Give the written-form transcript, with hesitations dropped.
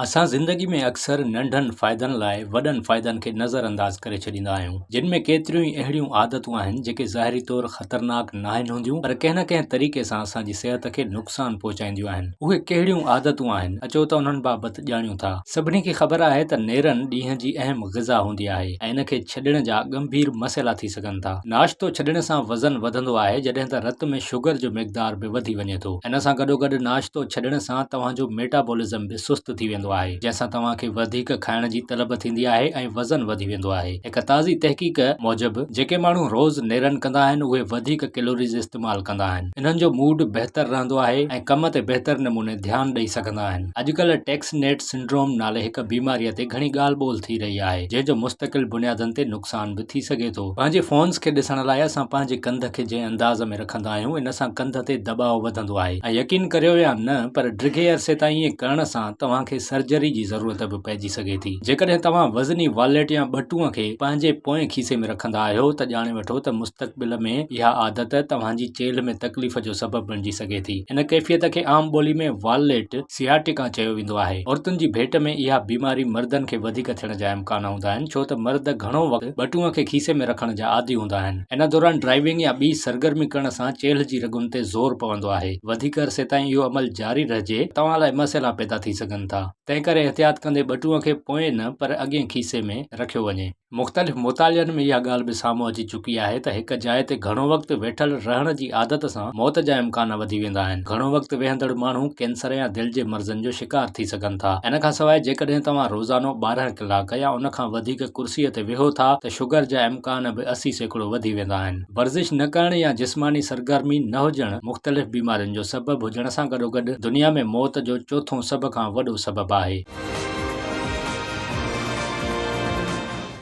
असां ज़िंदगी में अक्सर नंढनि फ़ाइदनि लाइ वॾनि फ़ाइदनि खे नज़रअंदाज़ करे छॾींदा आहियूं, जिन में केतिरियूं ई अहिड़ियूं आदतूं आहिनि जेके ज़ाहिरी तौरु ख़तरनाक न आहिनि हूंदियूं, पर कंहिं न कंहिं तरीक़े सां असांजी सिहत खे नुक़सानु पहुचाईंदियूं आहिनि। उहे कहिड़ियूं आदतूं आहिनि, अचो त उन्हनि बाबति ॼाणियूं था। सभिनी खे ख़बर आहे त नेरनि ॾींहं जी अहम ग़िज़ा हूंदी आहे ऐं इन खे छॾण जा गंभीर मसइला थी सघनि था। नाश्तो छॾण सां वज़न वधंदो आहे, जॾहिं त रत में शुगर जो मिक़दार बि वधी वञे थो। इन सां गॾोगॾु नाश्तो छॾण सां तव्हांजो मेटाबॉलिज़म बि सुस्त थी वेंदो आहे, जंहिंसां तव्हांखे वधीक खाइण जी तलब थींदी आहे ऐं वज़न वधी वेंदो आहे। हिक ताज़ी तहक़ीक़ मूजिबि जेके माण्हू रोज़ नेरनि कंदा आहिनि उहे वधीक कैलोरीज़ इस्तेमालु कंदा आहिनि, इन्हनि जो मूड बहितर रहंदो आहे ऐं कम ते बहितर नमूने ध्यानु ॾेई सघंदा आहिनि। अॼुकल्ह टेक्सनेट सिंड्रोम नाले हिक बीमारीअ ते घणी ॻाल्हि ॿोल थी रही आहे, जंहिंजो मुस्तक़िल बुनियादनि ते नुक़सान बि थी सघे थो। पंहिंजे फ़ोन्स खे ॾिसण लाइ असां पंहिंजे कंध खे जंहिं अंदाज़ में रखंदा आहियूं, इन सां कंध ते दबाव वधंदो आहे ऐं यकीन करियो या न, पर डिघे अरसे ताईं ईअं करण सां तव्हांखे सर्जरी जी ज़रूरत बि पइजी सघे थी। जेकॾहिं तव्हां वज़नी वॉलेट या बटूअ खे पंहिंजे पोएं खीसे में रखंदा आहियो त ॼाणे वठो त मुस्तक़बिल में इहा आदत तव्हांजी चेल्हि में तकलीफ़ जो सबबु बणिजी सघे थी। इन कैफ़ियत खे आम ॿोली में वॉलेट सियाटिका चयो वेंदो आहे। औरतुनि जी भेट में इहा बीमारी मर्दनि खे वधीक थियण जा इम्कान हूंदा आहिनि, छो त मर्द घणो वक़्तु बटूअ खे खीसे में रखण जा आदी हूंदा आहिनि। इन दौरान ड्राइविंग या ॿी सरगर्मी करण सां चेल्हि जी रगुनि ते ज़ोर पवंदो आहे। वधीक अरसे ताईं इहो अमल जारी रहिजे तव्हां लाइ मसइला पैदा थी सघनि था। तंहिं करे एहतियात कंदे बटूअ खे पोएं न पर अॻिएं खीसे में रखियो वञे। मुख़्तलिफ़ मुतालियनि में इहा ॻाल्हि बि साम्हूं अची चुकी आहे त हिक जाइ ते घणो वक़्तु वेठल रहण जी आदत सां मौत जा इम्कान वधी वेंदा आहिनि। घणो वक़्तु वेहंदड़ माण्हू कैंसर या दिलि जे मर्ज़नि जो शिकार थी सघनि था। इन खां सवाइ जेकॾहिं तव्हां रोज़ानो 12 कलाक या उन खां वधीक कुर्सीअ ते वेहो था त शुगर जा इम्कान बि 80% वधी वेंदा आहिनि। वर्ज़िश न करण या जिस्मानी सरगर्मी न हुजणु मुख़्तलिफ़ बीमारियुनि जो सबबु हुजण सां गॾोगॾु दुनिया में मौत जो चोथों सभ खां वॾो सबबु आहे।